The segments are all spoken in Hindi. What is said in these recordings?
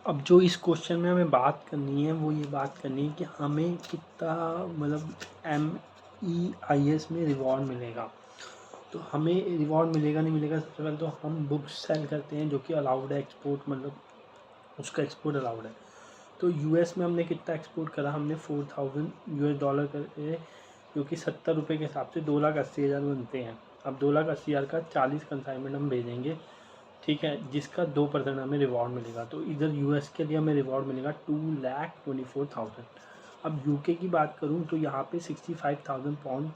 अब जो इस क्वेश्चन में हमें बात करनी है वो ये बात करनी है कि हमें कितना मतलब MEIS में रिवॉर्ड मिलेगा। तो हमें रिवॉर्ड मिलेगा नहीं मिलेगा, सबसे पहले तो हम बुक्स सेल करते हैं जो कि अलाउड है एक्सपोर्ट, मतलब उसका एक्सपोर्ट अलाउड है। तो यूएस में हमने कितना एक्सपोर्ट करा, हमने $4000 करे, जो कि 70 रुपये के हिसाब से 2,80,000 बनते हैं। अब 2,80,000 का 40 कंसाइनमेंट हम भेजेंगे, ठीक है, जिसका 2% हमें रिवॉर्ड मिलेगा। तो इधर यूएस के लिए हमें रिवॉर्ड मिलेगा 2,24,000। अब यूके की बात करूँ तो यहाँ पे 65,000 पाउंड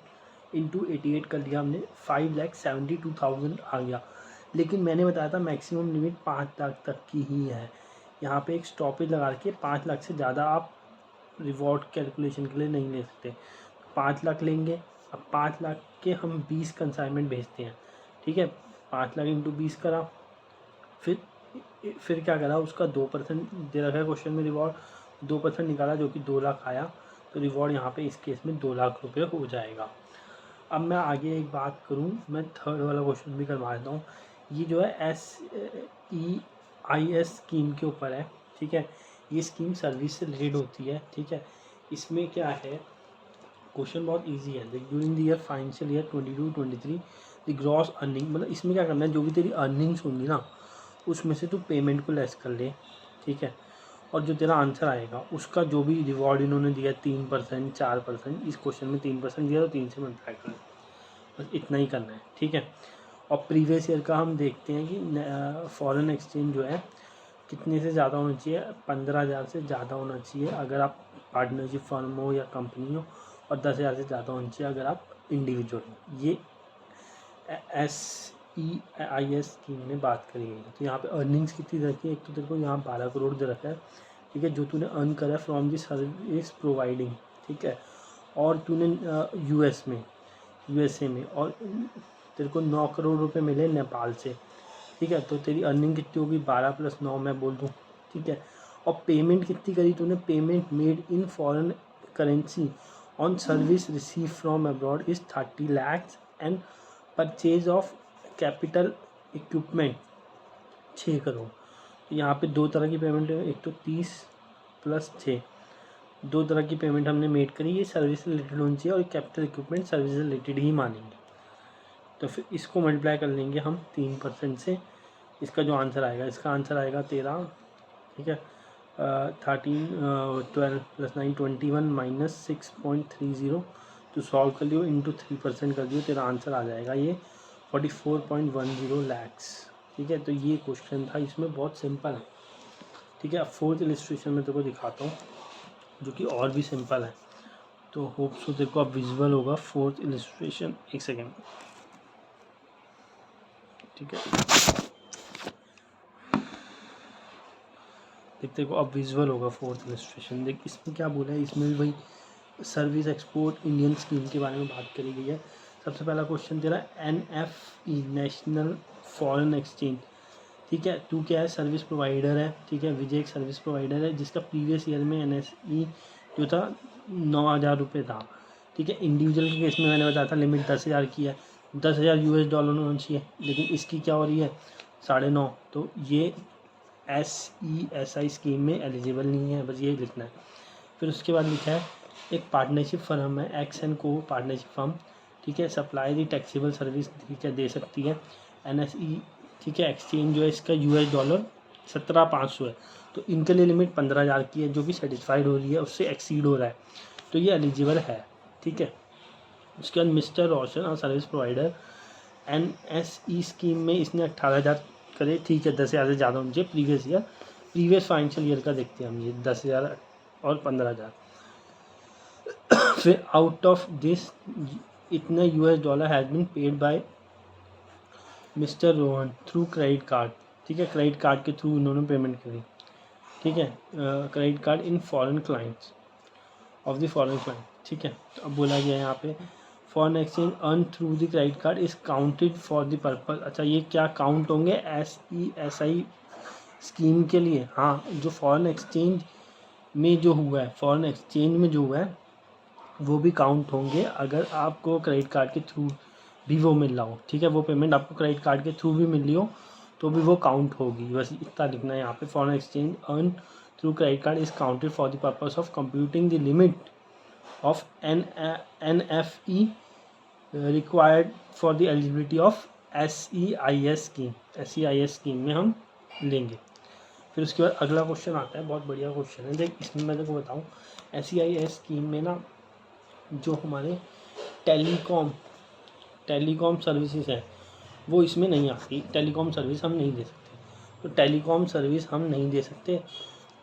इंटू 88 कर लिया हमने, 5,72,000 आ गया। लेकिन मैंने बताया था मैक्सिमम लिमिट 5 लाख तक की ही है। यहाँ पे एक स्टॉपेज लगा के 5 लाख से ज़्यादा आप रिवॉर्ड कैलकुलेशन के लिए नहीं ले सकते। 5 लाख लेंगे। अब 5 लाख के हम 20 कंसाइनमेंट भेजते हैं, ठीक है, 5 लाख इंटू 20 करा, फिर क्या करा, उसका 2% दे रखा है क्वेश्चन में रिवॉर्ड, 2% निकाला जो कि 2 लाख आया। तो रिवॉर्ड यहाँ पे इस केस में 2 लाख रुपये हो जाएगा। अब मैं आगे एक बात करूँ, मैं थर्ड वाला क्वेश्चन भी करवा देता हूँ। ये जो है SEIS स्कीम के ऊपर है, ठीक है। ये स्कीम सर्विस से रिलेटेड होती है, ठीक है। इसमें क्या है, क्वेश्चन बहुत इजी है। During the year financial year 22-23 the gross earning, मतलब इसमें क्या करना है, जो भी तेरी अर्निंग्स होंगी ना उसमें से तू पेमेंट को लेस कर ले, ठीक है। और जो तेरा आंसर आएगा उसका जो भी रिवॉर्ड इन्होंने दिया 3%, 4%, इस क्वेश्चन में 3% दिया तो 3 से मल्टीप्लाई कर, बस इतना ही करना है, ठीक है। और प्रीवियस ईयर का हम देखते हैं कि फॉरेन एक्सचेंज जो है कितने से ज़्यादा होना चाहिए, 15,000 से ज़्यादा होना चाहिए अगर आप पार्टनरशिप फर्म हो या कंपनी हो, और 10,000 से ज़्यादा होना चाहिए अगर आप इंडिविजुअल हो। ये SEIS स्कीम में बात करी गई है। तो यहाँ पे अर्निंग्स कितनी रखी है, एक तो तेरे को यहाँ 12 करोड़ दे रखा है, ठीक है, जो तूने अर्न करा है फ्रॉम दी सर्विस प्रोवाइडिंग, ठीक है। और तूने USA में, और तेरे को 9 करोड़ रुपए मिले नेपाल से, ठीक है। तो तेरी अर्निंग कितनी होगी, 12 + 9 मैं बोल दूँ, ठीक है। और पेमेंट कितनी करी तूने, payment made in foreign currency on service receive from abroad is 30 lakhs and purchase of capital equipment 6 crore. तो यहाँ पे दो तरह की पेमेंट है, एक तो 30 + 6, दो तरह की पेमेंट हमने मेड करी। ये सर्विस से रिलेटेड होनी चाहिए और कैपिटल इक्विपमेंट सर्विस से रिलेटेड ही मानेंगे। तो फिर इसको मल्टीप्लाई कर लेंगे हम 3% से, इसका जो आंसर आएगा, इसका आंसर आएगा 13, ठीक है। 13 12 + 9 21 - 6.30, तो सॉल्व कर लियो, इंटू 3% कर दियो, तेरा आंसर आ जाएगा ये 44.10 lakhs, ठीक है। तो ये क्वेश्चन था, इसमें बहुत सिंपल है, ठीक है। अब फोर्थ इलिस्ट्रेशन में तेरे को दिखाता हूँ जो कि और भी सिंपल है। तो होप सो तेरे को अब विजुअल होगा फोर्थ इलिस्ट्रेशन, एक सेकेंड, ठीक है। देख तेरे को अब विजुअल होगा फोर्थ इलिस्ट्रेशन। देख इसमें क्या बोला है, इसमें भी भाई सर्विस एक्सपोर्ट इंडियन स्कीम के बारे में बात करी गई है। सबसे पहला क्वेश्चन तेरा NFE नेशनल फॉरेन एक्सचेंज, ठीक है। तू क्या है, सर्विस प्रोवाइडर है, ठीक है। विजय एक सर्विस प्रोवाइडर है जिसका प्रीवियस ईयर में NSE जो था 9,000 रुपये था, ठीक है। इंडिविजुअल के केस में मैंने बताया था लिमिट 10,000 की है, $10,000 होना चाहिए, लेकिन इसकी क्या हो रही है 9.5। तो ये SESI स्कीम में एलिजिबल नहीं है, बस ये लिखना है। फिर उसके बाद लिखा है एक पार्टनरशिप फर्म है एक्स एंड को पार्टनरशिप फर्म, ठीक है, सप्लाई दी टैक्सेबल सर्विस, ठीक है, दे सकती है। NSE, ठीक है, एक्सचेंज जो है इसका $17,500 है। तो इनके लिए लिमिट 15,000 की है, जो कि सेटिस्फाइड हो रही है, उससे एक्सीड हो रहा है, तो ये एलिजिबल है, ठीक है। उसके बाद मिस्टर रोशन और सर्विस प्रोवाइडर NSE स्कीम में इसने 18,000 करे, ठीक है, 10,000 से ज़्यादा होनी चाहिए प्रीवियस फाइनेंशियल ईयर का देखते हैं हम, ये 10,000 और 15,000। फिर आउट ऑफ दिस इतने $US has been paid by mister Rohan through credit card, ठीक है, क्रेडिट कार्ड के थ्रू इन्होंने पेमेंट करी, ठीक है, credit card in foreign clients of the foreign client, ठीक है। तो अब बोला गया है यहाँ पे foreign exchange earn through the credit card is counted for the purpose. अच्छा, ये क्या काउंट होंगे SESI स्कीम के लिए? हाँ, जो फॉरेन एक्सचेंज में जो हुआ है, फॉरेन एक्सचेंज में जो हुआ है वो भी काउंट होंगे अगर आपको क्रेडिट कार्ड के थ्रू भी वो मिल रहा हो, ठीक है, वो पेमेंट आपको क्रेडिट कार्ड के थ्रू भी मिल रही हो तो भी वो काउंट होगी, बस इतना लिखना है यहाँ पे। Foreign exchange earn through credit card is counted for the purpose of computing the limit of NFE required for the eligibility of SEIS scheme. SEIS scheme में हम लेंगे। फिर उसके बाद अगला क्वेश्चन आता है, बहुत बढ़िया क्वेश्चन है। देख इसमें मैं तेको बताऊँ, SEIS स्कीम में ना जो हमारे टेलीकॉम सर्विसेज है वो इसमें नहीं आती। टेलीकॉम सर्विस हम नहीं दे सकते, तो टेलीकॉम सर्विस हम नहीं दे सकते।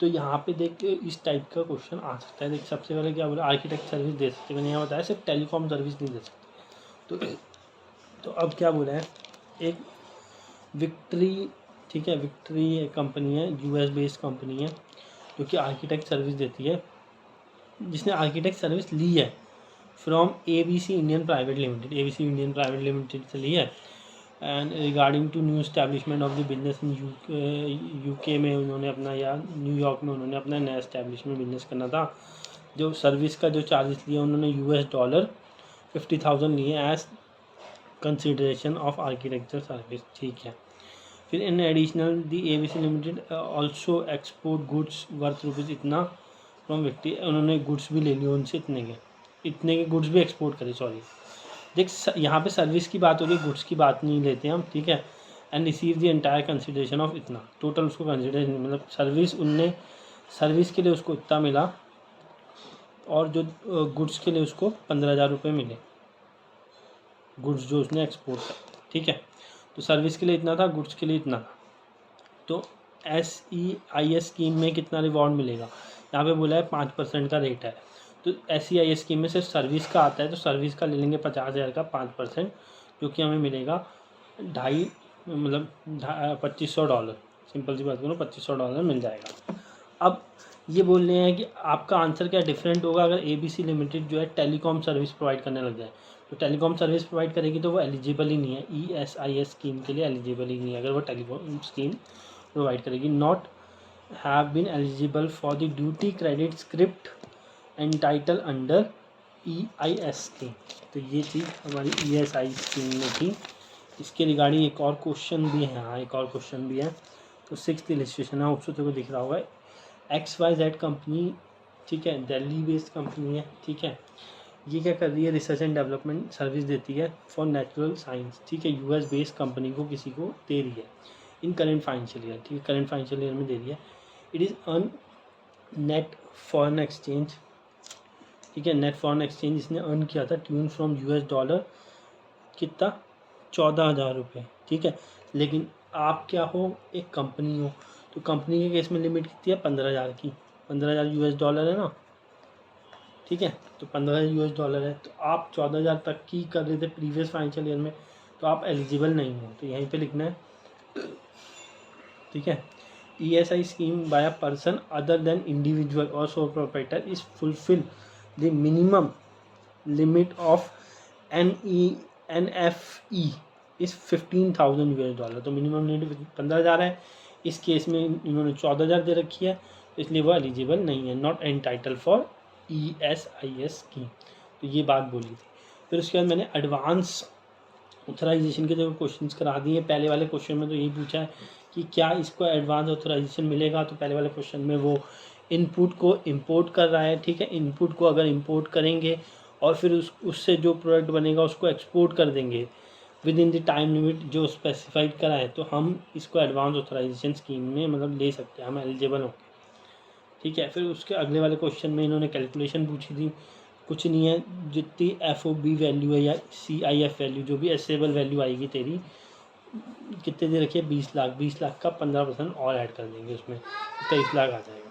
तो यहाँ पे देख इस टाइप का क्वेश्चन आ सकता है। देख सबसे पहले क्या बोला, आर्किटेक्ट सर्विस दे सकते, मैंने यहाँ बताया सिर्फ टेलीकॉम सर्विस नहीं दे सकते। तो अब क्या बोला है, एक विक्ट्री, ठीक है, विक्ट्री कंपनी है, US बेस्ड कंपनी है जो कि आर्किटेक्ट सर्विस देती है, जिसने आर्किटेक्ट सर्विस ली है from ABC Indian private limited, ABC Indian private limited से ली है। And regarding to new establishment of the business in UK में उन्होंने अपना, या न्यूयॉर्क में उन्होंने अपना नया इस्टेब्लिशमेंट बिजनेस करना था। जो सर्विस का जो चार्जेस लिया उन्होंने $50,000 लिए as consideration of architecture service, ठीक है। फिर in additional the ABC limited also export goods worth rupees इतना फ्रॉम विक्ट्री, उन्होंने गुड्स भी ले लिए उनसे इतने के गुड्स भी एक्सपोर्ट करे। सॉरी देख यहाँ पे सर्विस की बात हो रही है, गुड्स की बात नहीं लेते हम, ठीक है। And receive the entire consideration of इतना, टोटल उसको कंसिडरेशन मतलब सर्विस के लिए उसको इतना मिला और जो गुड्स के लिए उसको 15,000 रुपये मिले, गुड्स जो उसने एक्सपोर्ट किया, ठीक है। तो सर्विस के लिए इतना था, गुड्स के लिए इतना था। तो SEIS स्कीम में कितना रिवॉर्ड मिलेगा, यहाँ पे बोला है 5% का रेट है। तो SEIS स्कीम में सिर्फ सर्विस का आता है, तो सर्विस का ले लेंगे 50,000 का 5%, जो कि हमें मिलेगा $2500। सिंपल सी बात करूँ, $2500 मिल जाएगा। अब ये बोल रहे हैं कि आपका आंसर क्या डिफरेंट होगा अगर ABC लिमिटेड जो है टेलीकॉम सर्विस प्रोवाइड करने लग जाए। तो टेलीकॉम सर्विस प्रोवाइड करेगी तो वो एलिजिबल ही नहीं है, ESIS स्कीम के लिए एलिजिबल ही नहीं है अगर वो टेलीकॉम स्कीम प्रोवाइड करेगी। Not have been eligible for the duty credit script entitle under EIS scheme. तो ये चीज़ हमारी ESI स्कीम में थी। इसके रिगार्डिंग एक और क्वेश्चन भी है, हाँ एक और क्वेश्चन भी है। तो 6th इलस्ट्रेशन है, ऑप्शन को दिख रहा होगा, XYZ कंपनी, ठीक है, दिल्ली बेस्ड कंपनी है, ठीक है। ये क्या कर रही है, रिसर्च एंड डेवलपमेंट सर्विस देती है फॉर नेचुरल साइंस, ठीक है। US बेस्ड कंपनी को किसी को दे रही है इन करेंट फाइनेंशियल ईयर, ठीक है, करेंट फाइनेंशियल ईयर में दे रही है। It is earn net foreign exchange, ठीक है, नेट फॉरेन एक्सचेंज इसने अर्न किया था ट्यून फ्रॉम $, कितना 14,000 रुपये, ठीक है। लेकिन आप क्या हो, एक कंपनी हो, तो कंपनी के केस में लिमिट कितनी है, 15,000 की, $15,000 है ना, ठीक है। तो $15,000 है, तो आप 14,000 तक की कर रहे थे प्रीवियस फाइनेंशियल ईयर में, तो आप एलिजिबल नहीं हो, तो यहीं पे लिखना है, ठीक है। ESI scheme by a person other than individual or sole proprietor is fulfil the minimum limit of NFE is $15,000। तो मिनिमम लिमिट 15,000 है, इस केस में इन्होंने 14,000 दे रखी है, इसलिए वो एलिजिबल नहीं है, not entitle for ESIS scheme. तो ये बात बोली थी। फिर उसके बाद मैंने एडवांस ऑथराइजेशन के जो क्वेश्चंस करा दिए। पहले वाले क्वेश्चन में तो यही पूछा है कि क्या इसको एडवांस ऑथराइजेशन मिलेगा, तो पहले वाले क्वेश्चन में वो इनपुट को इंपोर्ट कर रहा है, ठीक है। इनपुट को अगर इंपोर्ट करेंगे और फिर उससे जो प्रोडक्ट बनेगा उसको एक्सपोर्ट कर देंगे with in the time limit जो स्पेसिफाइड करा है, तो हम इसको एडवांस ऑथराइजेशन स्कीम में मतलब ले सकते हैं, हम एलिजिबल होंगे, ठीक है। फिर उसके अगले वाले क्वेश्चन में इन्होंने कैलकुलेशन पूछी थी, कुछ नहीं है, जितनी FOB वैल्यू है या CIF वैल्यू जो भी एसेबल वैल्यू आएगी तेरी, कितने दे रखिए 20 लाख, 20 लाख का 15% और ऐड कर देंगे उसमें, 23 लाख आ जाएगा।